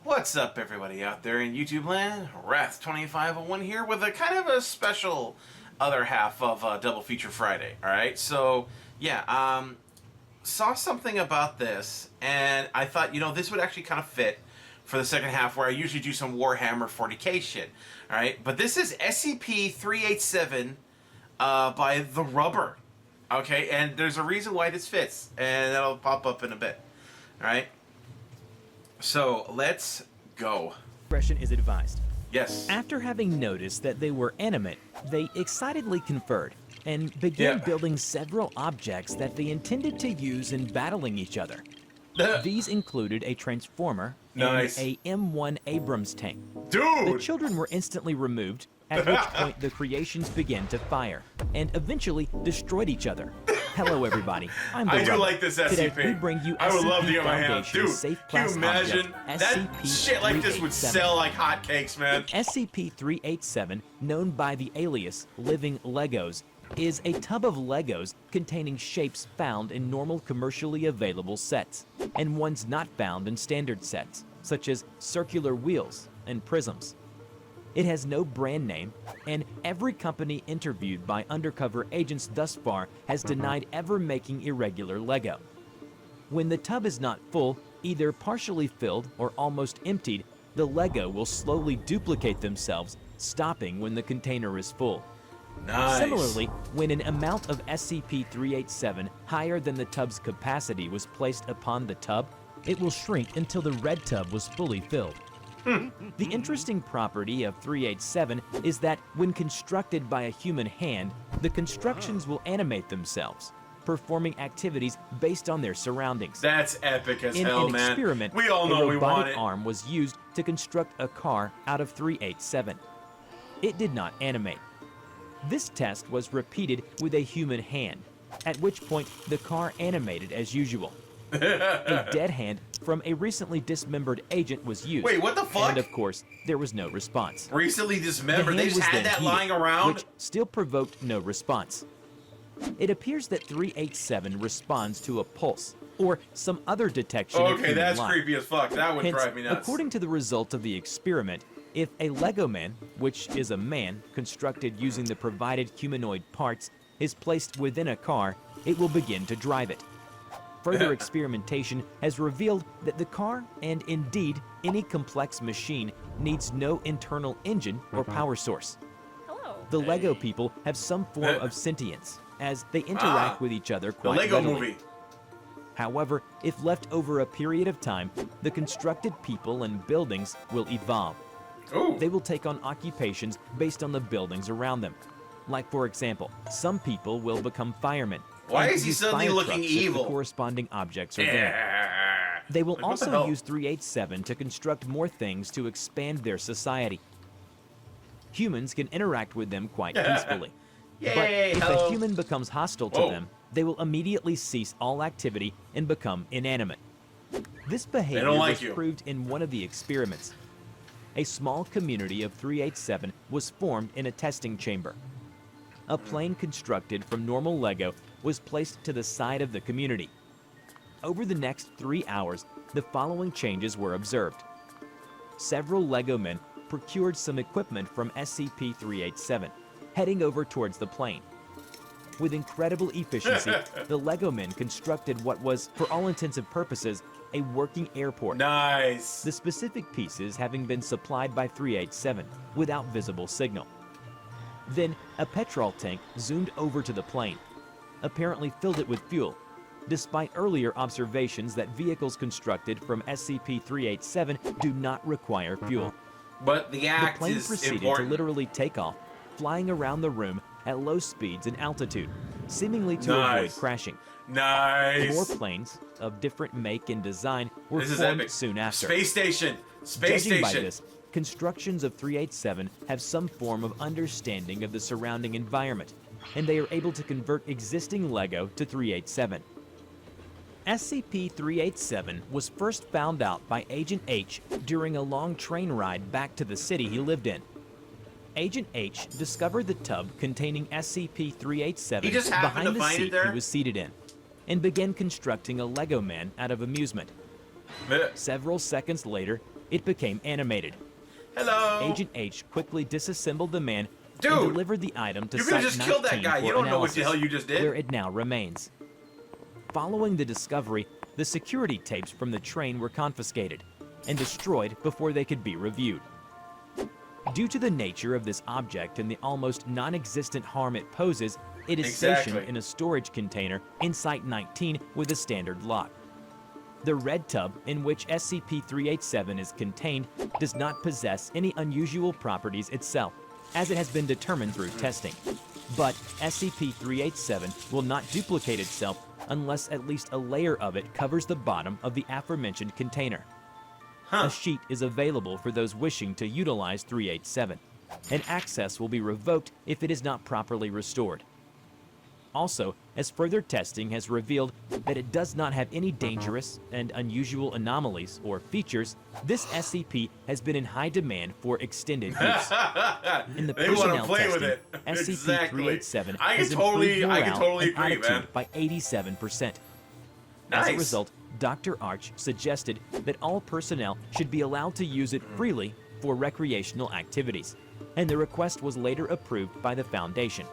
What's up, everybody out there in YouTube land? Wrath2501 here with a kind of a special other half of Double Feature Friday. Alright, so yeah, saw something about this, and I thought, you know, this would actually kind of fit for the second half where I usually do some Warhammer 40k shit. Alright, but this is SCP-387 by The Rubber. Okay, and there's a reason why this fits, and that'll pop up in a bit. Alright? So, let's go. Expression is advised. Yes. After having noticed that they were animate, they excitedly conferred and began building several objects that they intended to use in battling each other. These included a transformer and a M1 Abrams tank. Dude! The children were instantly removed, at which point the creations began to fire and eventually destroyed each other. Hello, everybody. I'm the I do Rubber. like this SCP. Today we bring you I would SCP love to get my hands. Foundation's Dude, safe can you class imagine? object, That shit like this would sell like hotcakes, man. SCP-387, known by the alias Living Legos, is a tub of Legos containing shapes found in normal commercially available sets, and ones not found in standard sets, such as circular wheels and prisms. It has no brand name, and every company interviewed by undercover agents thus far has denied ever making irregular Lego. When the tub is not full, either partially filled or almost emptied, the Lego will slowly duplicate themselves, stopping when the container is full. Nice. Similarly, when an amount of SCP-387 higher than the tub's capacity was placed upon the tub, it will shrink until the red tub was fully filled. The interesting property of 387 is that when constructed by a human hand, the constructions will animate themselves, performing activities based on their surroundings. That's epic as In hell, an man. experiment, We all know a we want robotic it. arm was used to construct a car out of 387. It did not animate. This test was repeated with a human hand, at which point the car animated as usual. A dead hand from a recently dismembered agent was used. Wait, what the fuck? And of course, there was no response. Recently dismembered. The They hand just was had then that heated, lying around? which still provoked no response. It appears that 387 responds to a pulse or some other detection of Okay, human that's life. creepy as fuck. That would Hence, drive me nuts. according to the result of the experiment, if a Lego man, which is a man constructed using the provided humanoid parts, is placed within a car, it will begin to drive it. Further experimentation has revealed that the car, and indeed any complex machine, needs no internal engine or power source. Hello. The Lego people have some form of sentience, as they interact with each other The quite Lego readily. movie. However, if left over a period of time, the constructed people and buildings will evolve. Ooh. They will take on occupations based on the buildings around them. Like, for example, some people will become firemen. Why and is he use suddenly fire looking trucks if evil? The corresponding objects are there. Yeah. They will Like, what the also hell? use 387 to construct more things to expand their society. Humans can interact with them quite peacefully. But Yay, if hello. a human becomes hostile to Whoa. them, they will immediately cease all activity and become inanimate. This behavior like was you. proved in one of the experiments. A small community of 387 was formed in a testing chamber. A plane constructed from normal Lego was placed to the side of the community. Over the next 3 hours, the following changes were observed. Several Lego men procured some equipment from SCP-387, heading over towards the plane. With incredible efficiency, the Lego men constructed what was, for all intents and purposes, a working airport. Nice. The specific pieces having been supplied by 387 without visible signal. Then a petrol tank zoomed over to the plane, apparently filled it with fuel, despite earlier observations that vehicles constructed from SCP-387 do not require fuel. But the The act plane is proceeded important. to literally take off, flying around the room at low speeds and altitude, seemingly to avoid Nice. crashing. Nice. More planes of different make and design were This is formed epic. soon after. Space station. Space Judging by station. this, constructions of 387 have some form of understanding of the surrounding environment, and they are able to convert existing Lego to 387. SCP-387 was first found out by Agent H during a long train ride back to the city he lived in. Agent H discovered the tub containing SCP-387 He just happened behind to the find it seat there? he was seated in, and began constructing a Lego man out of amusement. Bleh. Several seconds later, it became animated. Hello. Agent H quickly disassembled the man Dude, and delivered the item to you could've Site just 19 killed that guy. for You don't know what analysis, the hell you just did. where it now remains. Following the discovery, the security tapes from the train were confiscated and destroyed before they could be reviewed. Due to the nature of this object and the almost non-existent harm it poses, it is stationed in a storage container in Site 19 with a standard lock. The red tub in which SCP-387 is contained does not possess any unusual properties itself, as it has been determined through testing. But SCP-387 will not duplicate itself unless at least a layer of it covers the bottom of the aforementioned container. A sheet is available for those wishing to utilize 387, and access will be revoked if it is not properly restored. Also, as further testing has revealed that it does not have any dangerous and unusual anomalies or features, this SCP has been in high demand for extended use. In the personnel testing, SCP-387 has improved morale and attitude by 87%. As a result, Dr. Arch suggested that all personnel should be allowed to use it freely for recreational activities, and the request was later approved by the Foundation.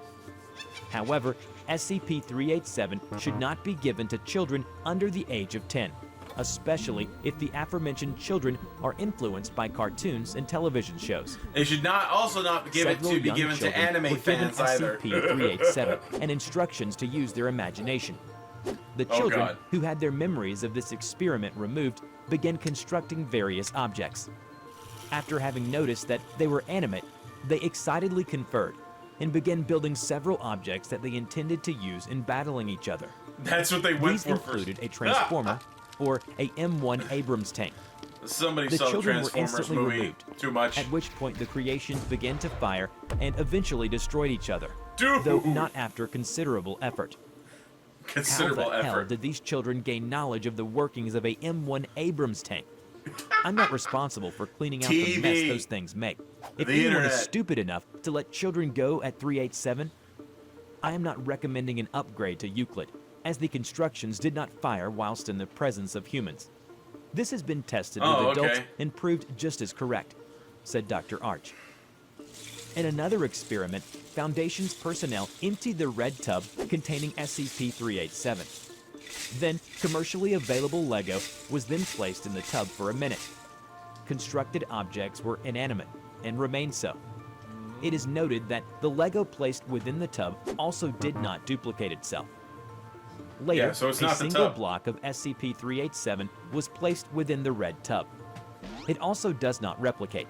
However, SCP-387 should not be given to children under the age of 10, especially if the aforementioned children are influenced by cartoons and television shows. They should not be given to anime fans either. SCP-387 and instructions to use their imagination. The children, who had their memories of this experiment removed, began constructing various objects. After having noticed that they were animate, they excitedly conferred and began building several objects that they intended to use in battling each other. That's what they went These for included first. a transformer or a M1 Abrams tank. Somebody The saw the children were Transformers instantly movie removed, too much. at which point the creations began to fire and eventually destroyed each other, Dude! though not after considerable effort. Considerable How the hell effort. did these children gain knowledge of the workings of a M1 Abrams tank? I'm not responsible for cleaning out the mess TV. those things make. If The anyone internet. is stupid enough to let children go at 387, I am not recommending an upgrade to Euclid, as the constructions did not fire whilst in the presence of humans. This has been tested with adults and proved just as correct, said Dr. Arch. In another experiment, Foundation's personnel emptied the red tub containing SCP-387. Then, commercially available Lego was then placed in the tub for a minute. Constructed objects were inanimate and remained so. It is noted that the Lego placed within the tub also did not duplicate itself. Later, so it's a not the single tub. block of SCP-387 was placed within the red tub. It also does not replicate.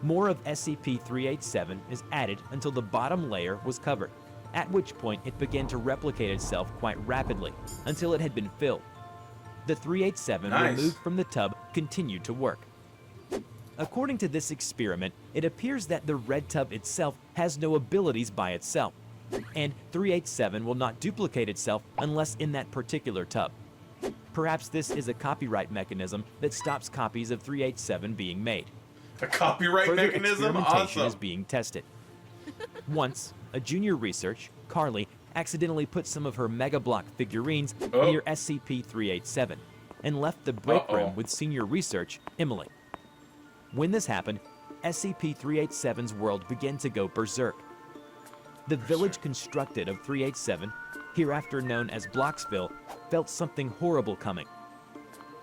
More of SCP-387 is added until the bottom layer was covered, at which point it began to replicate itself quite rapidly until it had been filled. The 387 removed from the tub continued to work. According to this experiment, it appears that the red tub itself has no abilities by itself, and 387 will not duplicate itself unless in that particular tub. Perhaps this is a copyright mechanism that stops copies of 387 being made. A copyright Further mechanism? experimentation Awesome. is being tested. Once, a junior researcher, Carly, accidentally put some of her Megablock figurines near SCP-387 and left the break room with senior research, Emily. When this happened, SCP-387's world began to go berserk. The village constructed of 387, hereafter known as Blocksville, felt something horrible coming.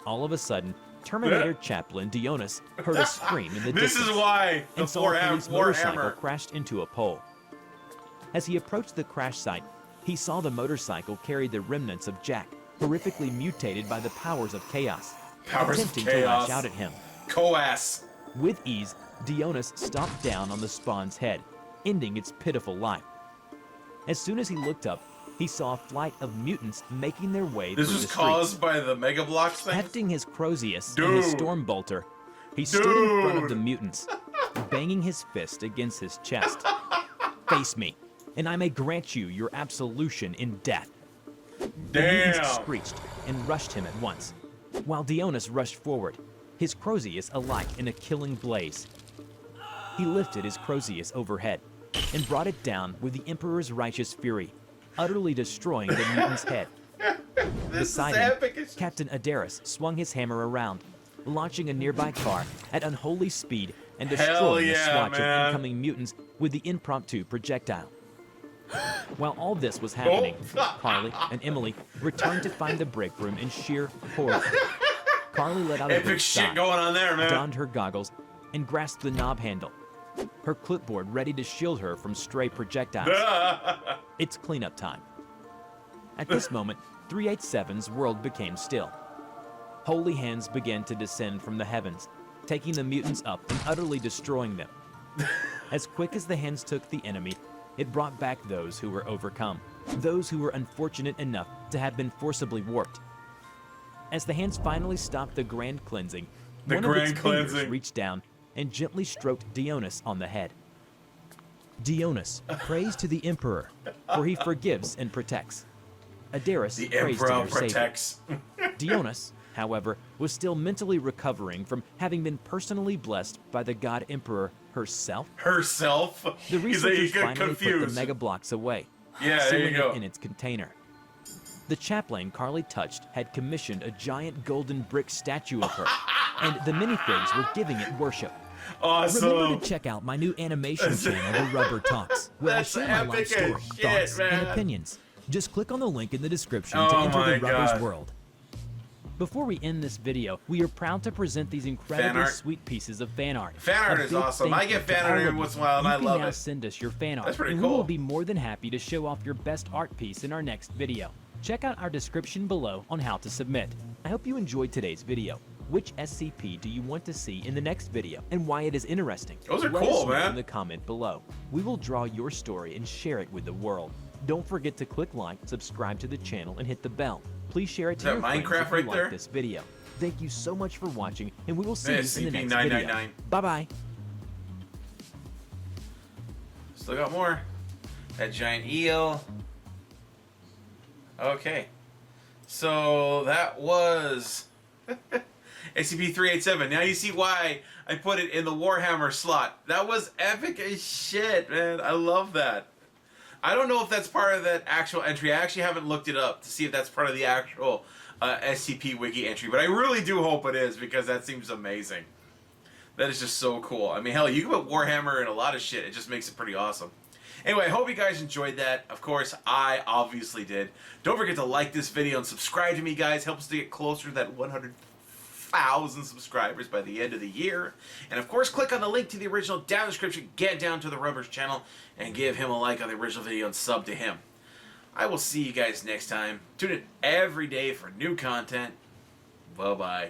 All of a sudden, Terminator chaplain Dionys heard a scream in the This distance is why the and saw a police motorcycle Warhammer. crashed into a pole. As he approached the crash site, he saw the motorcycle carry the remnants of Jack, horrifically mutated by the powers of chaos, attempting to lash out at him. Coas. With ease, Dionys stomped down on the spawn's head, ending its pitiful life. As soon as he looked up, he saw a flight of mutants making their way This through was the streets. caused by the Megablocks thing? Hefting his Crozius and his Stormbolter, he stood in front of the mutants, banging his fist against his chest. Face me, and I may grant you your absolution in death. The mutants screeched and rushed him at once, while Dionys rushed forward, his Crozius alight in a killing blaze. He lifted his Crozius overhead and brought it down with the Emperor's righteous fury, utterly destroying the mutant's head. Beside him, Captain Adaris swung his hammer around, launching a nearby car at unholy speed and Hell destroying a yeah, swatch man. of incoming mutants with the impromptu projectile. While all this was happening, Oh. Carly and Emily returned to find the break room in sheer horror. Carly let out a Epic big shit sigh, going on there, man. donned her goggles, and grasped the knob handle, her clipboard ready to shield her from stray projectiles. It's cleanup time. At this moment, 387's world became still. Holy hands began to descend from the heavens, taking the mutants up and utterly destroying them. As quick as the hands took the enemy, it brought back those who were overcome, those who were unfortunate enough to have been forcibly warped. As the hands finally stopped the grand cleansing, one of its fingers reached down and gently stroked Dionys on the head. Dionys prays to the Emperor, for he forgives and protects. Adaris The prays to Emperor their protects. Dionys, however, was still mentally recovering from having been personally blessed by the God Emperor herself. Herself? The researchers get finally confused. put the Megablocks away, Yeah, there sealing you go. it in its container. The chaplain Carly touched had commissioned a giant golden brick statue of her, and the minifigs were giving it worship. Awesome. Remember to check out my new animation channel, The Rubber Talks, where I That's share my life epic story, as shit, thoughts, and man. opinions. Just click on the link in the description Oh to enter my the Rubber's God. world. Before we end this video, we are proud to present these incredibly art. sweet pieces of fan art. Fan art A is big awesome. thank I you get to fan all art of every you. once in a while, and You I can love now it. send us your fan art, That's pretty and we cool. will be more than happy to show off your best art piece in our next video. Check out our description below on how to submit. I hope you enjoyed today's video. Which SCP do you want to see in the next video, and why it is interesting? Those are Let cool, us know man. in the comment below. We will draw your story and share it with the world. Don't forget to click like, subscribe to the channel, and hit the bell. Please share it to that your friends Minecraft if you right like there? this video. Thank you so much for watching, and we will see you in the SCP next 999. video. Bye-bye. Still got more. That giant eel. Okay. So that was SCP-387. Now you see why I put it in the Warhammer slot. That was epic as shit, man. I love that. I don't know if that's part of that actual entry. I actually haven't looked it up to see if that's part of the actual SCP Wiki entry, but I really do hope it is, because that seems amazing. That is just so cool. I mean, hell, you can put Warhammer in a lot of shit. It just makes it pretty awesome. Anyway, I hope you guys enjoyed that. Of course, I obviously did. Don't forget to like this video and subscribe to me, guys. Help us to get closer to that 100,000 subscribers by the end of the year. And of course, click on the link to the original down in the description. Get down to the Rubber's channel and give him a like on the original video and sub to him. I will see you guys next time. Tune in every day for new content. Bye-bye.